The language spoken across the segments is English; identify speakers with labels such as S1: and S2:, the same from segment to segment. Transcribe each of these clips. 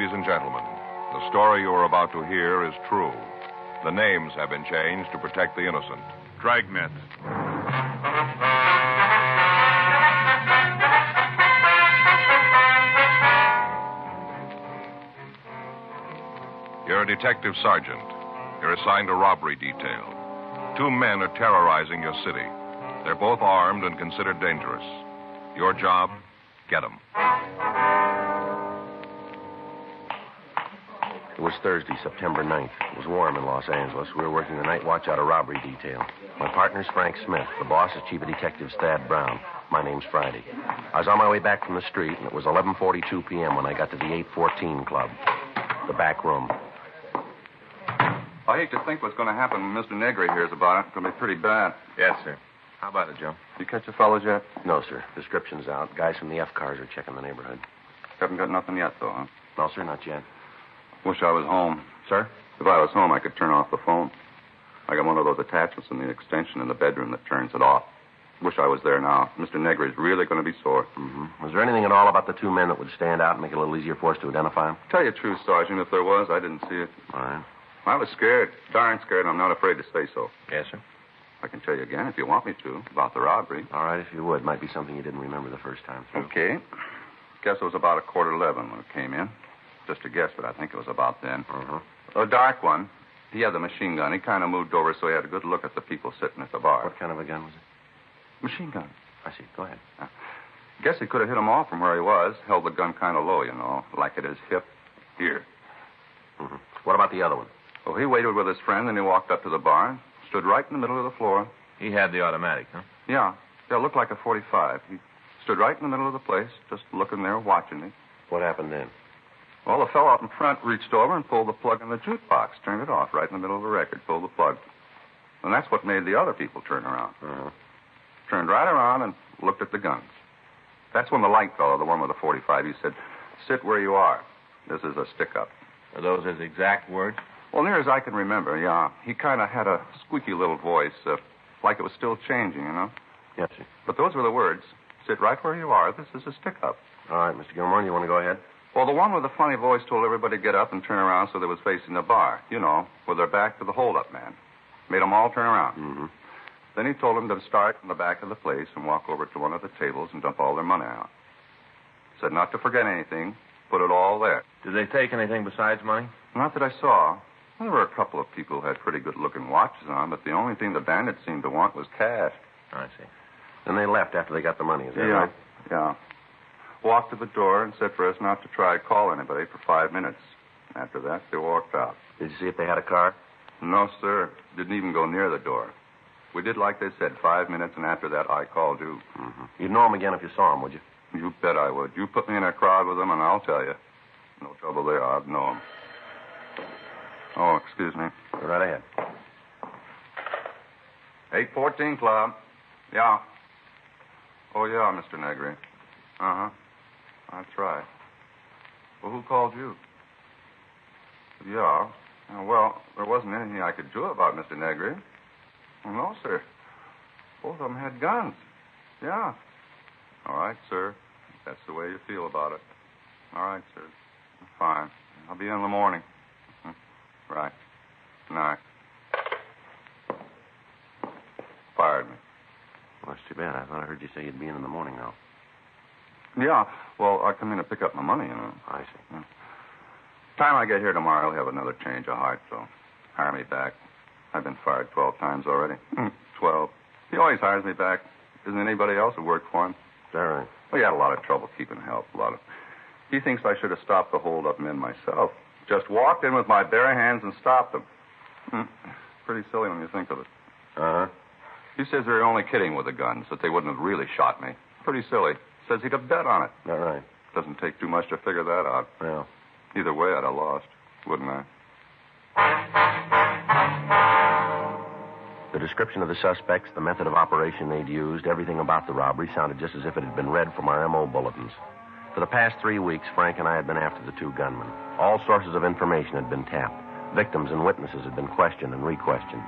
S1: Ladies and gentlemen, the story you are about to hear is true. The names have been changed to protect the innocent.
S2: Dragnet.
S1: You're a detective sergeant. You're assigned a robbery detail. 2 men are terrorizing your city. They're both armed and considered dangerous. Your job, get them.
S3: It was Thursday, September 9th. It was warm in Los Angeles. We were working the night watch out of robbery detail. My partner's Frank Smith. The boss is Chief of Detectives Thad Brown. My name's Friday. I was on my way back from the street, and it was 11:42 p.m. when I got to the 814 Club, the back room.
S4: I hate to think what's going to happen when Mr. Negri hears about it. It's going to be pretty bad.
S2: Yes, sir. How about it, Joe?
S4: You catch the fellows yet?
S3: No, sir. Description's out. Guys from the F cars are checking the neighborhood.
S4: Haven't got nothing yet, though, huh?
S3: No, sir, not yet.
S4: Wish I was home.
S3: Sir?
S4: If I was home, I could turn off the phone. I got one of those attachments in the extension in the bedroom that turns it off. Wish I was there now. Mr. Negri's really going to be sore.
S3: Mm-hmm. Was there anything at all about the 2 men that would stand out and make it a little easier for us to identify them?
S4: Tell you the truth, Sergeant, if there was, I didn't see it.
S3: All right.
S4: I was scared. Darn scared, and I'm not afraid to say so.
S2: Yes, sir.
S4: I can tell you again, if you want me to, about the robbery.
S3: All right, if you would. Might be something you didn't remember the first time through.
S4: Okay. Guess it was about 11:15 when it came in. Just a guess, but I think it was about then.
S3: Mm-hmm.
S4: A dark one. He had the machine gun. He kind of moved over so he had a good look at the people sitting at the bar.
S3: What kind of a gun was it?
S4: Machine gun.
S3: I see. Go ahead.
S4: Guess he could have hit him off from where he was. Held the gun kind of low, you know, like at his hip. Here.
S3: Mm-hmm. What about the other one?
S4: Well, he waited with his friend, and he walked up to the bar and stood right in the middle of the floor.
S2: He had the automatic, huh?
S4: Yeah. Yeah, it looked like a .45. He stood right in the middle of the place, just looking there, watching me.
S3: What happened then?
S4: Well, the fellow out in front reached over and pulled the plug in the jukebox, turned it off right in the middle of the record, pulled the plug. And that's what made the other people turn around.
S3: Uh-huh.
S4: Turned right around and looked at the guns. That's when the light fellow, the one with the .45, he said, "Sit where you are. This is a stick-up."
S2: Are those his exact words?
S4: Well, near as I can remember, yeah. He kind of had a squeaky little voice, like it was still changing, you know.
S3: Yes, sir.
S4: But those were the words. Sit right where you are. This is a stick-up.
S3: All right, Mr. Gilmore, you want to go ahead?
S4: Well, the one with the funny voice told everybody to get up and turn around so they was facing the bar, you know, with their back to the hold-up man. Made them all turn around.
S3: Mm-hmm.
S4: Then he told them to start in the back of the place and walk over to one of the tables and dump all their money out. Said not to forget anything. Put it all there.
S2: Did they take anything besides money?
S4: Not that I saw. Well, there were a couple of people who had pretty good-looking watches on, but the only thing the bandits seemed to want was cash.
S2: I see.
S3: And they left after they got the money, is that right?
S4: Yeah. Walked to the door and said for us not to try to call anybody for 5 minutes. After that, they walked out.
S3: Did you see if they had a car?
S4: No, sir. Didn't even go near the door. We did like they said, 5 minutes, and after that, I called you.
S3: Mm-hmm. You'd know them again if you saw them, would you?
S4: You bet I would. You put me in a crowd with them, and I'll tell you. No trouble there. I'd know them. Oh, excuse me.
S3: Go right ahead.
S4: 814 Club. Yeah. Oh, yeah, Mr. Negri. Uh-huh. That's right. Well, who called you? Yeah. Well, there wasn't anything I could do about Mr. Negri. Well, no, sir. Both of them had guns. Yeah. All right, sir. That's the way you feel about it. All right, sir. Fine. I'll be in the morning. Right. Night. Fired me.
S3: Well, that's too bad. I thought I heard you say you'd be in the morning now.
S4: Yeah. Well, I come in to pick up my money, you know.
S3: I see.
S4: Yeah. Time I get here tomorrow, he'll have another change of heart, so hire me back. I've been fired 12 times already. 12. He always hires me back. Isn't anybody else who worked for him?
S3: Is that right?
S4: Well, he had a lot of trouble keeping help. He thinks I should have stopped the hold-up men myself. Just walked in with my bare hands and stopped them. Pretty silly when you think of it.
S3: Uh-huh.
S4: He says they're only kidding with the guns, that they wouldn't have really shot me. Pretty silly. Says he'd have bet on it.
S3: Is that right?
S4: Doesn't take too much to figure that out.
S3: Well.
S4: Either way, I'd have lost, wouldn't I?
S3: The description of the suspects, the method of operation they'd used, everything about the robbery sounded just as if it had been read from our M.O. bulletins. For the past 3 weeks, Frank and I had been after the 2 gunmen. All sources of information had been tapped. Victims and witnesses had been questioned and re-questioned.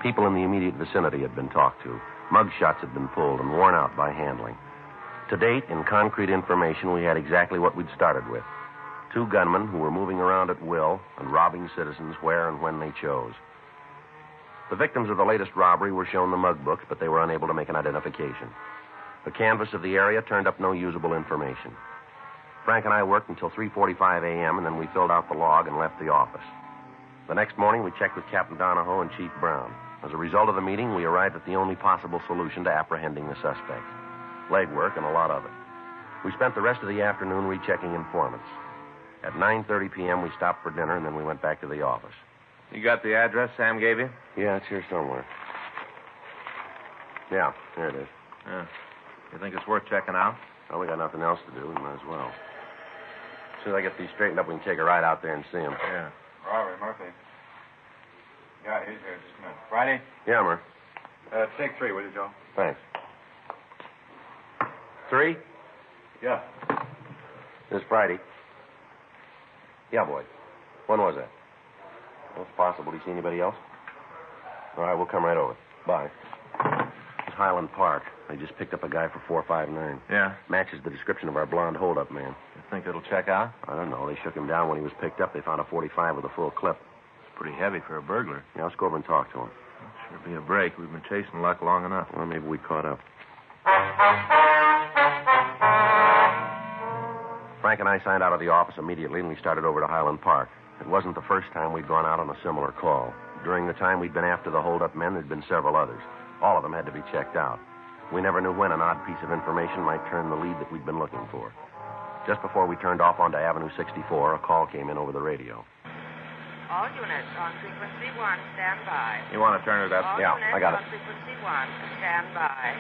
S3: People in the immediate vicinity had been talked to. Mug shots had been pulled and worn out by handling. To date, in concrete information, we had exactly what we'd started with. 2 gunmen who were moving around at will and robbing citizens where and when they chose. The victims of the latest robbery were shown the mug books, but they were unable to make an identification. The canvass of the area turned up no usable information. Frank and I worked until 3:45 a.m., and then we filled out the log and left the office. The next morning, we checked with Captain Donahoe and Chief Brown. As a result of the meeting, we arrived at the only possible solution to apprehending the suspect. Legwork and a lot of it. We spent the rest of the afternoon rechecking informants. At 9:30 p.m., we stopped for dinner, and then we went back to the office.
S2: You got the address Sam gave you?
S3: Yeah, it's here somewhere. Yeah, here it is.
S2: Yeah. You think it's worth checking out?
S3: Well, we got nothing else to do. We might as well. As soon as I get these straightened up, we can take a ride out there and see him.
S2: Yeah.
S5: Robert Murphy. Yeah, he's here. Just a minute. Friday?
S3: Yeah, Murph.
S5: Take 3, will you, Joe?
S3: Thanks. 3?
S5: Yeah.
S3: This Friday. Yeah, boy. When was that? Well, it's possible. Did you see anybody else? All right, we'll come right over. Bye. It's Highland Park. They just picked up a guy for 459.
S2: Yeah?
S3: Matches the description of our blonde hold-up man.
S2: You think it'll check out?
S3: I don't know. They shook him down when he was picked up. They found a 45 with a full clip.
S2: It's pretty heavy for a burglar.
S3: Yeah, let's go over and talk to him.
S2: Sure be a break. We've been chasing luck long enough.
S3: Well, maybe we caught up. Frank and I signed out of the office immediately, and we started over to Highland Park. It wasn't the first time we'd gone out on a similar call. During the time we'd been after the hold-up men, there'd been several others. All of them had to be checked out. We never knew when an odd piece of information might turn the lead that we'd been looking for. Just before we turned off onto Avenue 64, a call came in over the radio.
S6: All units on frequency 1, stand by.
S2: You want to turn it up?
S6: All
S3: Yeah,
S6: units
S3: I got
S6: on
S3: it.
S6: frequency 1, stand by.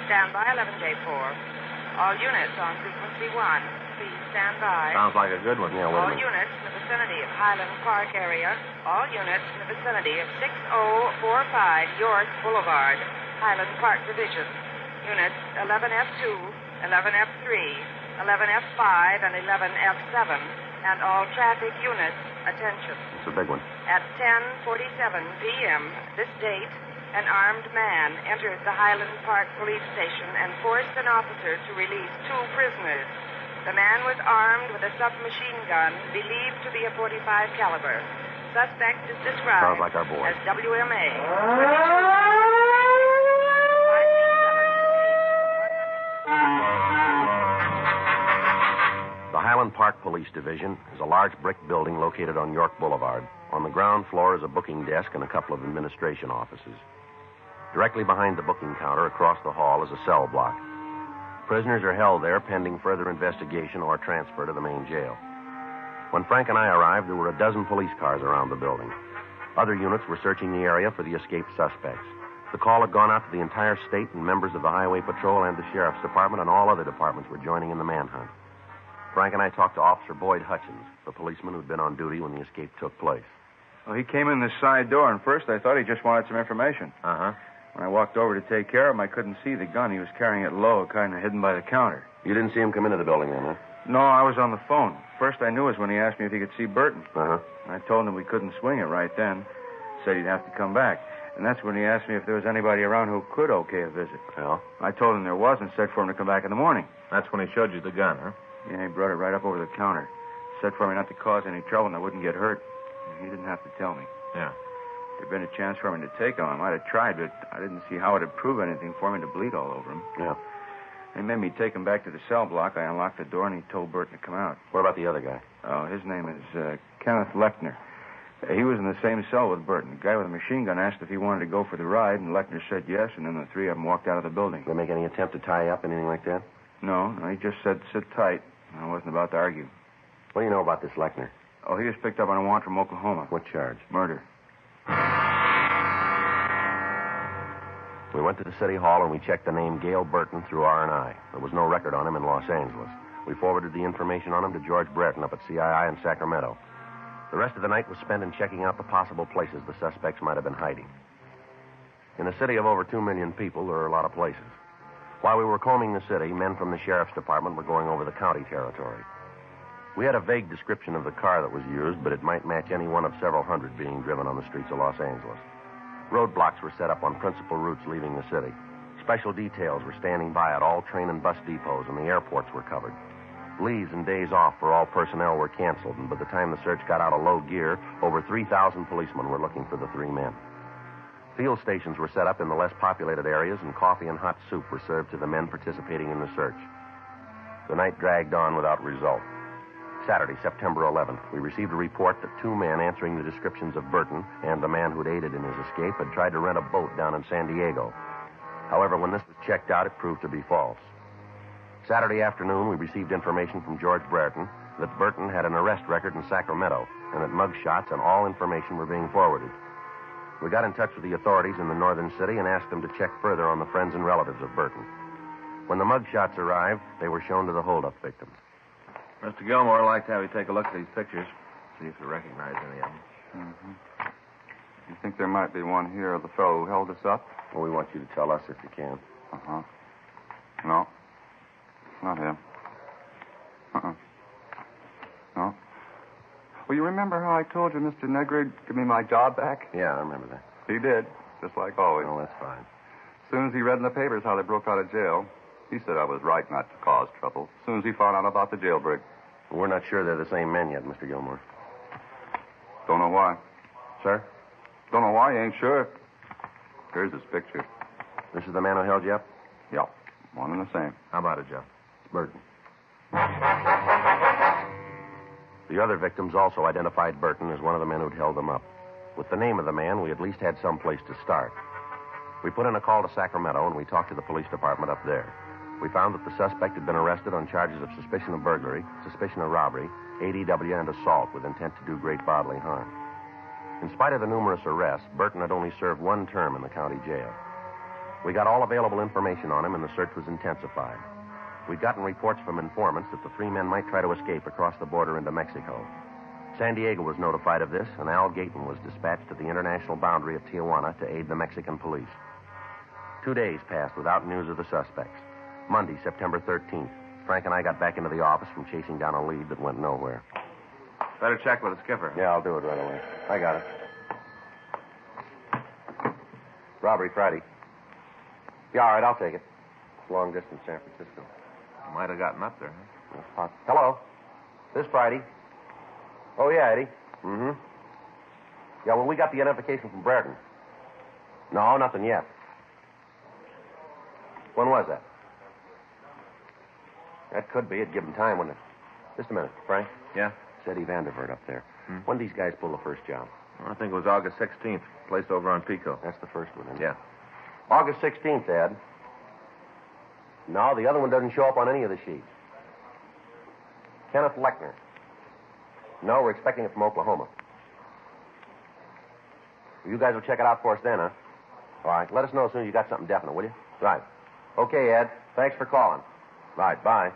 S6: Stand by 11J4. All units on frequency 1, please stand by.
S2: Sounds like a good one.
S3: Yeah, wait a
S6: All
S3: minute.
S6: units in the vicinity of Highland Park area. All units in the vicinity of 6045 York Boulevard, Highland Park Division. Units 11F2, 11F3, 11F5, and 11F7. And all traffic units, attention.
S3: It's a big one.
S6: At 10:47 p.m. this date, an armed man entered the Highland Park Police Station and forced an officer to release 2 prisoners. The man was armed with a submachine gun believed to be a .45 caliber. Suspect is described
S3: Sounds like our boy.
S6: as WMA.
S3: The Highland Park Police Division is a large brick building located on York Boulevard. On the ground floor is a booking desk and a couple of administration offices. Directly behind the booking counter across the hall is a cell block. Prisoners are held there pending further investigation or transfer to the main jail. When Frank and I arrived, there were a dozen police cars around the building. Other units were searching the area for the escaped suspects. The call had gone out to the entire state, and members of the Highway Patrol and the Sheriff's Department and all other departments were joining in the manhunt. Frank and I talked to Officer Boyd Hutchins, the policeman who'd been on duty when the escape took place.
S5: Well, he came in the side door, and first I thought he just wanted some information.
S2: Uh-huh.
S5: When I walked over to take care of him, I couldn't see the gun. He was carrying it low, kind of hidden by the counter.
S3: You didn't see him come into the building then, huh?
S5: No, I was on the phone. First I knew was when he asked me if he could see Burton.
S3: Uh-huh.
S5: I told him we couldn't swing it right then. Said he'd have to come back. And that's when he asked me if there was anybody around who could okay a visit.
S3: Well?
S5: I told him there was and said for him to come back in the morning.
S2: That's when he showed you the gun, huh?
S5: Yeah, he brought it right up over the counter. Said for me not to cause any trouble and I wouldn't get hurt. He didn't have to tell me.
S2: Yeah.
S5: If there'd been a chance for me to take him, I might have tried, but I didn't see how it'd prove anything for me to bleed all over him.
S3: Yeah.
S5: He made me take him back to the cell block. I unlocked the door and he told Burton to come out.
S3: What about the other guy?
S5: Oh, his name is Kenneth Lechner. He was in the same cell with Burton. The guy with the machine gun asked if he wanted to go for the ride, and Lechner said yes, and then the 3 of them walked out of the building.
S3: Did they make any attempt to tie you up, anything like that?
S5: No, he just said sit tight. I wasn't about to argue.
S3: What do you know about this Lechner?
S5: Oh, he was picked up on a warrant from Oklahoma.
S3: What charge?
S5: Murder.
S3: We went to the city hall and we checked the name Gail Burton through R&I. There was no record on him in Los Angeles. We forwarded the information on him to George Brereton up at CII in Sacramento. The rest of the night was spent in checking out the possible places the suspects might have been hiding. In a city of over 2 million people, there are a lot of places. While we were combing the city, men from the Sheriff's Department were going over the county territory. We had a vague description of the car that was used, but it might match any one of several hundred being driven on the streets of Los Angeles. Roadblocks were set up on principal routes leaving the city. Special details were standing by at all train and bus depots, and the airports were covered. Leaves and days off for all personnel were canceled, and by the time the search got out of low gear, over 3,000 policemen were looking for the three men. Field stations were set up in the less populated areas, and coffee and hot soup were served to the men participating in the search. The night dragged on without result. Saturday, September 11th, we received a report that two men answering the descriptions of Burton and the man who'd aided in his escape had tried to rent a boat down in San Diego. However, when this was checked out, it proved to be false. Saturday afternoon, we received information from George Brereton that Burton had an arrest record in Sacramento and that mug shots and all information were being forwarded. We got in touch with the authorities in the northern city and asked them to check further on the friends and relatives of Burton. When the mug shots arrived, they were shown to the holdup victims.
S2: Mr. Gilmore, I'd like to have you take a look at these pictures, see if you recognize any of them.
S4: Mm-hmm. You think there might be one here of the fellow who held us up?
S3: Well, we want you to tell us if you can.
S4: Uh-huh. No. Not him. Uh-uh. No. Well, you remember how I told you Mr. Negrid give me my job back?
S3: Yeah, I remember that.
S4: He did, just like always.
S3: Oh, that's fine.
S4: As soon as he read in the papers how they broke out of jail, he said I was right not to cause trouble. As soon as he found out about the jailbreak.
S3: We're not sure they're the same men yet, Mr. Gilmore.
S4: Don't know why.
S3: Sir?
S4: Don't know why, you ain't sure. Here's his picture.
S3: This is the man who held you up?
S4: Yeah, one and the same.
S2: How about it, Joe?
S3: It's Burton. The other victims also identified Burton as one of the men who'd held them up. With the name of the man, we at least had some place to start. We put in a call to Sacramento, and we talked to the police department up there. We found that the suspect had been arrested on charges of suspicion of burglary, suspicion of robbery, ADW, and assault with intent to do great bodily harm. In spite of the numerous arrests, Burton had only served one term in the county jail. We got all available information on him, and the search was intensified. We'd gotten reports from informants that the three men might try to escape across the border into Mexico. San Diego was notified of this, and Al Gayton was dispatched to the international boundary at Tijuana to aid the Mexican police. 2 days passed without news of the suspects. Monday, September 13th, Frank and I got back into the office from chasing down a lead that went nowhere.
S2: Better check with the skipper.
S3: Yeah, I'll do it right away. I got it. Robbery Friday. Yeah, all right, I'll take it. Long distance San Francisco.
S2: Might have gotten up there, huh?
S3: Hello. This Friday. Oh, yeah, Eddie. Mm-hmm. Yeah, well, we got the identification from Brereton. No, nothing yet. When was that? That could be. It'd give him time, wouldn't it? Just a minute, Frank.
S2: Yeah?
S3: It's Eddie Vandervert up there. When did these guys pull the first job?
S2: Well, I think it was August 16th. Place over on Pico.
S3: That's the first one, isn't it?
S2: Yeah.
S3: August 16th, Ed. No, the other one doesn't show up on any of the sheets. Kenneth Lechner. No, we're expecting it from Oklahoma. You guys will check it out for us then, huh? All right. Let us know as soon as you got something definite, will you? Right. Okay, Ed. Thanks for calling. Right. Bye.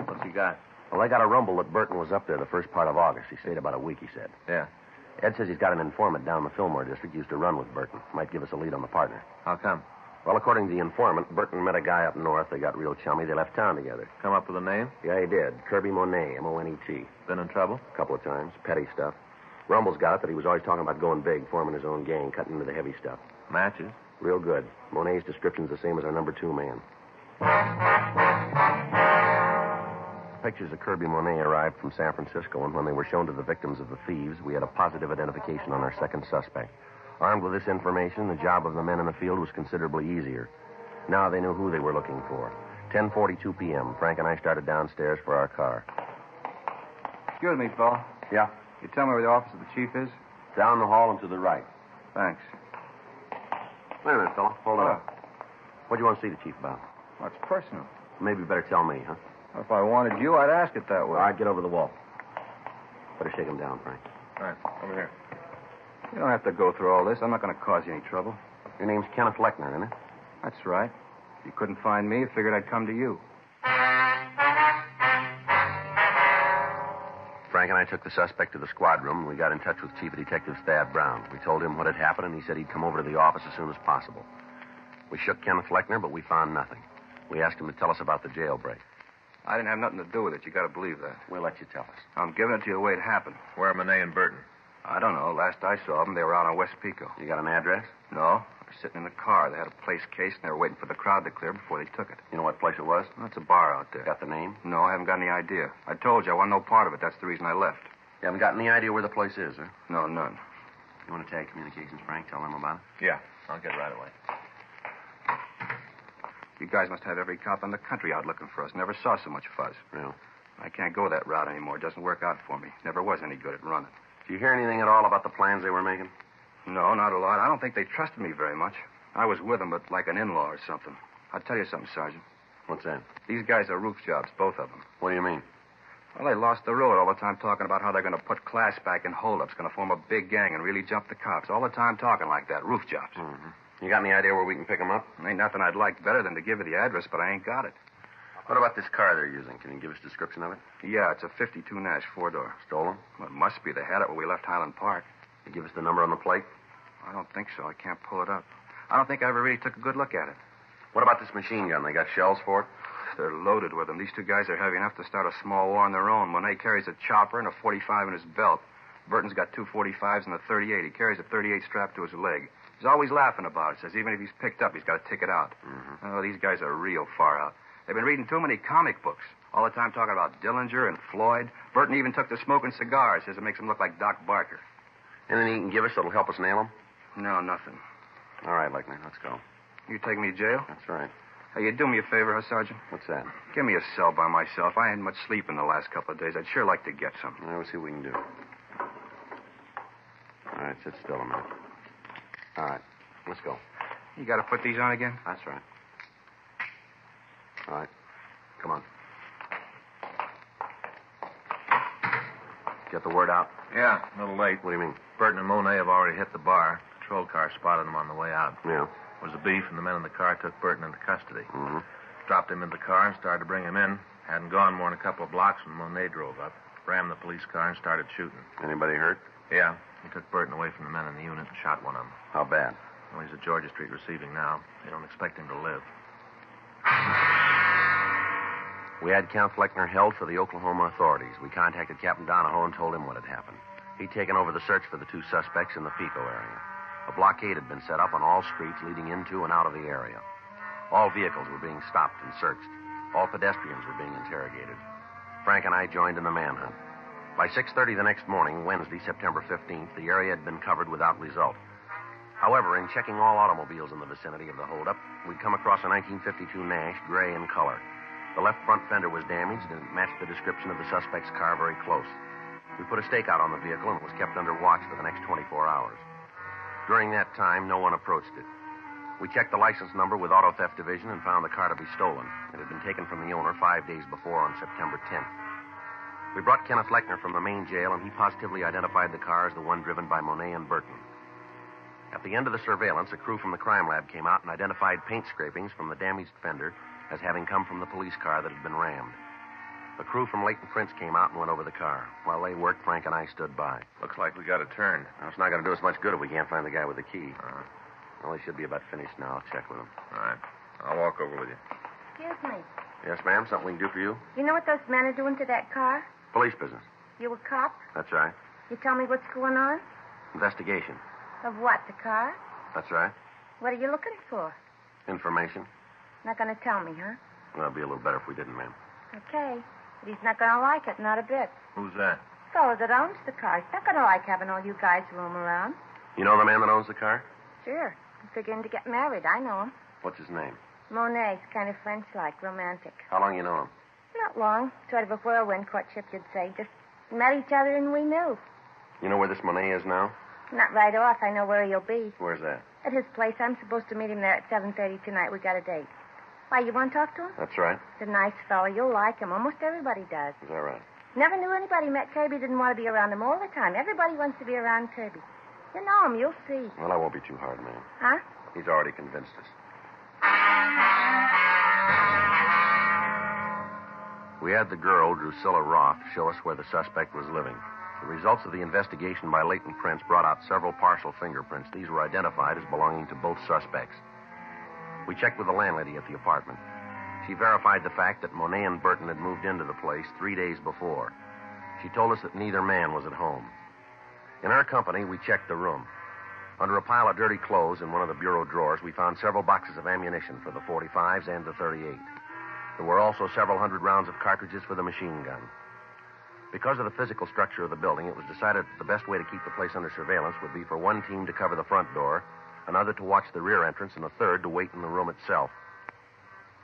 S2: What's he got?
S3: Well, I got a rumble that Burton was up there the first part of August. He stayed about a week, he said.
S2: Yeah.
S3: Ed says he's got an informant down in the Fillmore district used to run with Burton. Might give us a lead on the partner.
S2: How come?
S3: Well, according to the informant, Burton met a guy up north. They got real chummy. They left town together.
S2: Come up with a name?
S3: Yeah, he did. Kirby Monet, M-O-N-E-T.
S2: Been in trouble?
S3: A couple of times. Petty stuff. Rumble's got it that he was always talking about going big, forming his own gang, cutting into the heavy stuff.
S2: Matches?
S3: Real good. Monet's description's the same as our number 2 man. Pictures of Kirby Monet arrived from San Francisco, and when they were shown to the victims of the thieves, we had a positive identification on our second suspect. Armed with this information, the job of the men in the field was considerably easier. Now they knew who they were looking for. 10:42 p.m., Frank and I started downstairs for our car.
S7: Excuse me, Paul.
S3: Yeah?
S7: You tell me where the office of the chief is?
S3: Down the hall and to the right.
S7: Thanks.
S3: Wait a minute, fella. Hold on. What do you want to see the chief about?
S7: What's personal?
S3: Maybe you better tell me, huh?
S7: If I wanted you, I'd ask it that way.
S3: All right, get over the wall. Better shake him down, Frank.
S2: All right, over here.
S7: You don't have to go through all this. I'm not going to cause you any trouble.
S3: Your name's Kenneth Lechner, isn't it?
S7: That's right. If you couldn't find me, I figured I'd come to you.
S3: Frank and I took the suspect to the squad room, and we got in touch with Chief Detective Thad Brown. We told him what had happened, and he said he'd come over to the office as soon as possible. We shook Kenneth Lechner, but we found nothing. We asked him to tell us about the jailbreak.
S7: I didn't have nothing to do with it. You got to believe that.
S3: We'll let you tell us.
S7: I'm giving it to you the way it happened.
S2: Where are Monet and Burton?
S7: I don't know. Last I saw them, they were out on West Pico.
S3: You got an address?
S7: No. were sitting in the car. They had a place case, and they were waiting for the crowd to clear before they took it.
S3: You know what place it was?
S7: Well, it's a bar out there.
S3: Got the name?
S7: No, I haven't got any idea. I told you I want no part of it. That's the reason I left.
S3: You haven't got any idea where the place is, huh?
S7: No, none.
S3: You want to tag communications, Frank? Tell them about it?
S2: Yeah, I'll get right away.
S7: You guys must have every cop in the country out looking for us. Never saw so much fuzz.
S3: Yeah.
S7: I can't go that route anymore. It doesn't work out for me. Never was any good at running.
S3: Did you hear anything at all about the plans they were making?
S7: No, not a lot. I don't think they trusted me very much. I was with them, but like an in-law or something. I'll tell you something, Sergeant.
S3: What's that?
S7: These guys are roof jobs, both of them.
S3: What do you mean?
S7: Well, they lost the road all the time talking about how they're going to put class back in holdups, going to form a big gang and really jump the cops. All the time talking like that. Roof jobs.
S3: Mm-hmm. You got any idea where we can pick them up?
S7: Ain't nothing I'd like better than to give you the address, but I ain't got it.
S3: What about this car they're using? Can you give us a description of it?
S7: Yeah, it's a 52 Nash, 4-door.
S3: Stolen?
S7: Well, it must be. They had it when we left Highland Park.
S3: You give us the number on the plate?
S7: I don't think so. I can't pull it up. I don't think I ever really took a good look at it.
S3: What about this machine gun? They got shells for it?
S7: They're loaded with them. These two guys are heavy enough to start a small war on their own. Monet carries a chopper and a 45 in his belt. Burton's got two 45s and a 38. He carries a 38 strapped to his leg. He's always laughing about it. Says even if he's picked up, he's got to ticket out.
S3: Mm-hmm.
S7: Oh, these guys are real far out. They've been reading too many comic books. All the time talking about Dillinger and Floyd. Burton even took to smoking cigars. Says it makes him look like Doc Barker.
S3: Anything you can give us that'll help us nail them?
S7: No, nothing.
S3: All right, Lechner, let's go.
S7: You take me to jail?
S3: That's right.
S7: Hey, you do me a favor, huh, Sergeant?
S3: What's that?
S7: Give me a cell by myself. I hadn't much sleep in the last couple of days. I'd sure like to get some.
S3: All right, we'll see what we can do. All right, sit still a minute. All right, let's go.
S7: You got to put these on again?
S3: That's right. All right, come on. Get the word out?
S2: Yeah, a little late.
S3: What do you mean?
S2: Burton and Monet have already hit the bar. Patrol car spotted them on the way out.
S3: Yeah.
S2: It was a beef, and the men in the car took Burton into custody.
S3: Mm-hmm.
S2: Dropped him in the car and started to bring him in. Hadn't gone more than a couple of blocks when Monet drove up, rammed the police car, and started shooting.
S3: Anybody hurt?
S2: Yeah. He took Burton away from the men in the unit and shot one of them.
S3: How bad?
S2: Well, he's at Georgia Street receiving now. They don't expect him to live.
S3: We had Count Fleckner held for the Oklahoma authorities. We contacted Captain Donahoe and told him what had happened. He'd taken over the search for the two suspects in the Pico area. A blockade had been set up on all streets leading into and out of the area. All vehicles were being stopped and searched. All pedestrians were being interrogated. Frank and I joined in the manhunt. By 6:30 the next morning, Wednesday, September 15th, the area had been covered without result. However, in checking all automobiles in the vicinity of the holdup, we'd come across a 1952 Nash, gray in color. The left front fender was damaged and it matched the description of the suspect's car very close. We put a stakeout on the vehicle and it was kept under watch for the next 24 hours. During that time, no one approached it. We checked the license number with Auto Theft Division and found the car to be stolen. It had been taken from the owner 5 days before on September 10th. We brought Kenneth Lechner from the main jail, and he positively identified the car as the one driven by Monet and Burton. At the end of the surveillance, a crew from the crime lab came out and identified paint scrapings from the damaged fender as having come from the police car that had been rammed. The crew from Leighton Prince came out and went over the car. While they worked, Frank and I stood by.
S2: Looks like we got a turn.
S3: Now, it's not going to do us much good if we can't find the guy with the key. Well, he should be about finished now. I'll check with him.
S2: All right. I'll walk over with you.
S8: Excuse me.
S3: Yes, ma'am? Something we can do for you?
S8: You know what those men are doing to that car?
S3: Police business.
S8: You a cop?
S3: That's right.
S8: You tell me what's going on?
S3: Investigation.
S8: Of what, the car?
S3: That's right.
S8: What are you looking for?
S3: Information.
S8: Not going to tell me, huh?
S3: Well, it'd be a little better if we didn't, ma'am.
S8: Okay. But he's not going to like it, not a bit.
S2: Who's that?
S8: The fellow that owns the car. He's not going to like having all you guys roam around.
S3: You know the man that owns the car?
S8: Sure. I'm figuring to get married. I know him.
S3: What's his name?
S8: Monet's kind of French-like, romantic.
S3: How long you know him?
S8: Not long. Sort of a whirlwind courtship, you'd say. Just met each other and we knew.
S3: You know where this Monet is now?
S8: Not right off. I know where he'll be.
S3: Where's that?
S8: At his place. I'm supposed to meet him there at 7:30 tonight. We got a date. Why, you want to talk to him?
S3: That's right.
S8: He's a nice fellow. You'll like him. Almost everybody does.
S3: Is that right?
S8: Never knew anybody met Kirby didn't want to be around him all the time. Everybody wants to be around Kirby. You know him. You'll see.
S3: Well, I won't be too hard, ma'am.
S8: Huh?
S3: He's already convinced us. We had the girl, Drusilla Roth, show us where the suspect was living. The results of the investigation by Leighton Prince brought out several partial fingerprints. These were identified as belonging to both suspects. We checked with the landlady at the apartment. She verified the fact that Monet and Burton had moved into the place 3 days before. She told us that neither man was at home. In our company, we checked the room. Under a pile of dirty clothes in one of the bureau drawers, we found several boxes of ammunition for the 45s and the 38. There were also several hundred rounds of cartridges for the machine gun. Because of the physical structure of the building, it was decided that the best way to keep the place under surveillance would be for one team to cover the front door, another to watch the rear entrance, and a third to wait in the room itself.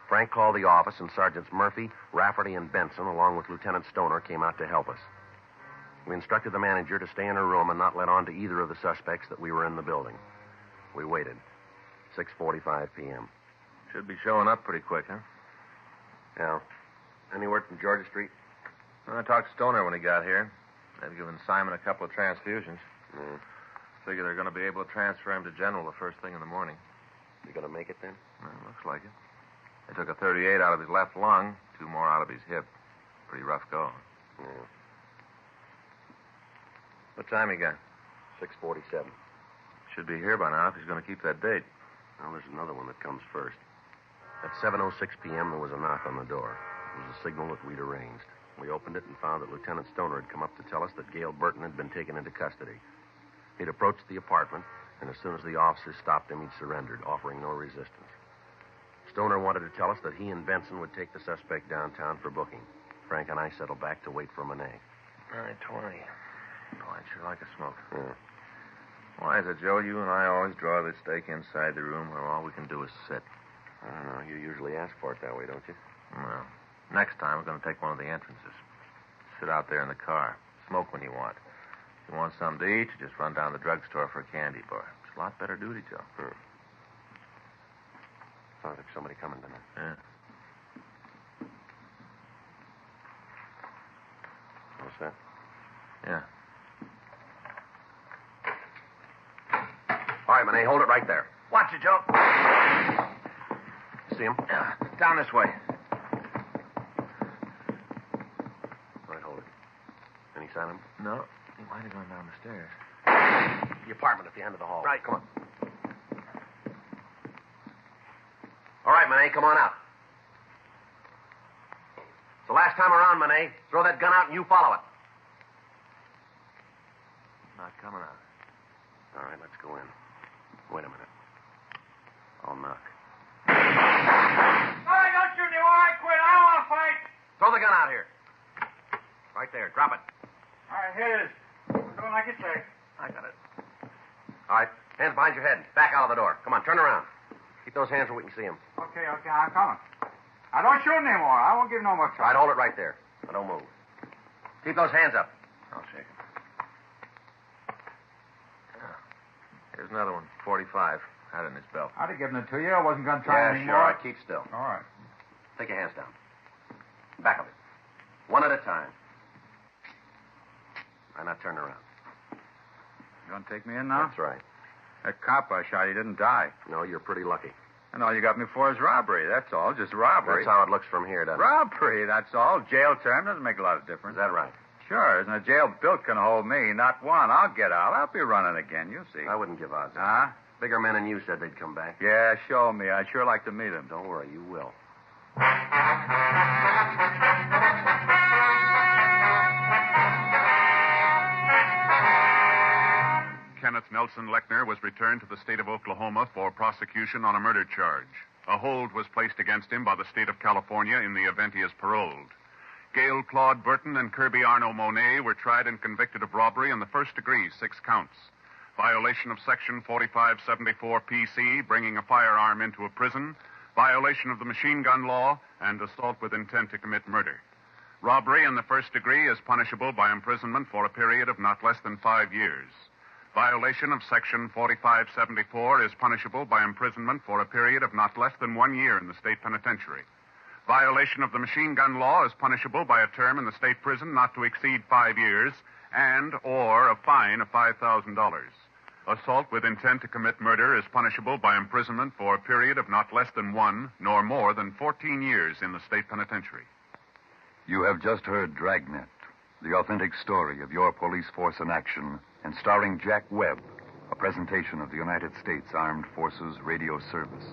S3: Frank called the office, and Sergeants Murphy, Rafferty, and Benson, along with Lieutenant Stoner, came out to help us. We instructed the manager to stay in her room and not let on to either of the suspects that we were in the building. We waited. 6:45 p.m.
S2: Should be showing up pretty quick, huh?
S3: Yeah. Any word from Georgia Street?
S2: I talked to Stoner when he got here. They've given Simon a couple of transfusions. Figure they're going to be able to transfer him to General the first thing in the morning.
S3: You going to make it then?
S2: Well, looks like it. They took a 38 out of his left lung, 2 more out of his hip. Pretty rough go.
S3: Yeah.
S2: What time he got?
S3: 6:47.
S2: Should be here by now if he's going to keep that date.
S3: Well, there's another one that comes first. At 7:06 p.m., there was a knock on the door. It was a signal that we'd arranged. We opened it and found that Lieutenant Stoner had come up to tell us that Gail Burton had been taken into custody. He'd approached the apartment, and as soon as the officers stopped him, he'd surrendered, offering no resistance. Stoner wanted to tell us that he and Benson would take the suspect downtown for booking. Frank and I settled back to wait for Monet.
S2: 9:20. Oh, I'd sure like a smoke.
S3: Yeah.
S2: Why is it, Joe, you and I always draw this stake inside the room where all we can do is sit?
S3: I don't know. You usually ask for it that way, don't you?
S2: Well, next time we're going to take one of the entrances. Sit out there in the car. Smoke when you want. If you want something to eat, you just run down to the drugstore for a candy bar. It's a lot better duty, Joe.
S3: Sounds like somebody coming tonight.
S2: Yeah.
S3: What's that?
S2: Yeah.
S3: All right, Monet, hold it right there.
S2: Watch it, Joe.
S3: See him?
S2: Yeah, down this way.
S3: All right, hold it. Any sign of him?
S2: No. He might have gone down the stairs.
S3: The apartment at the end of the hall.
S2: Right.
S3: Come on. All right, Monet, come on out. It's the last time around, Monet. Throw that gun out and you follow it.
S2: Not coming out.
S3: All right, let's go in. Wait a minute. I'll knock.
S9: All right, don't shoot me. All right, quit. I don't want to fight.
S3: Throw the gun out here. Right there. Drop it.
S9: All right, here it is. Doing like you say.
S2: I got it.
S3: All right. Hands behind your head. Back out of the door. Come on, turn around. Keep those hands where we can see them.
S9: Okay, I'm coming. I don't shoot anymore. I won't give no more
S3: All right,
S9: trouble.
S3: hold it right there. Now, don't move. Keep those hands up.
S2: I'll shake it. Here's another one. 45. Had it in his belt.
S9: I'd have given it to you. I wasn't going to try
S3: Yeah,
S9: anymore.
S3: sure. All right, keep still.
S9: All right.
S3: Take your hands down. Back of it. One at a time. All right, now turn around.
S9: You going to take me in now?
S3: That's right.
S9: That cop I shot, he didn't die.
S3: No, you're pretty lucky.
S9: And all you got me for is robbery. That's all. Just robbery.
S3: That's how it looks from here, doesn't it?
S9: Robbery, that's all. Jail term doesn't make a lot of difference.
S3: Is that right?
S9: Sure. Isn't a jail built can hold me? Not one. I'll get out. I'll be running again. You'll see.
S3: I wouldn't give odds.
S9: Huh?
S3: Bigger men than you said they'd come back.
S9: Yeah, show me. I'd sure like to meet him.
S3: Don't worry, you will.
S10: Kenneth Nelson Lechner was returned to the state of Oklahoma for prosecution on a murder charge. A hold was placed against him by the state of California in the event he is paroled. Gail Claude Burton and Kirby Arno Monet were tried and convicted of robbery in the first degree, 6 counts. Violation of Section 4574 PC, bringing a firearm into a prison, violation of the machine gun law, and assault with intent to commit murder. Robbery in the first degree is punishable by imprisonment for a period of not less than 5 years. Violation of Section 4574 is punishable by imprisonment for a period of not less than 1 year in the state penitentiary. Violation of the machine gun law is punishable by a term in the state prison not to exceed 5 years and or a fine of $5,000. Assault with intent to commit murder is punishable by imprisonment for a period of not less than 1 nor more than 14 years in the state penitentiary.
S11: You have just heard Dragnet, the authentic story of your police force in action, and starring Jack Webb, a presentation of the United States Armed Forces Radio Service.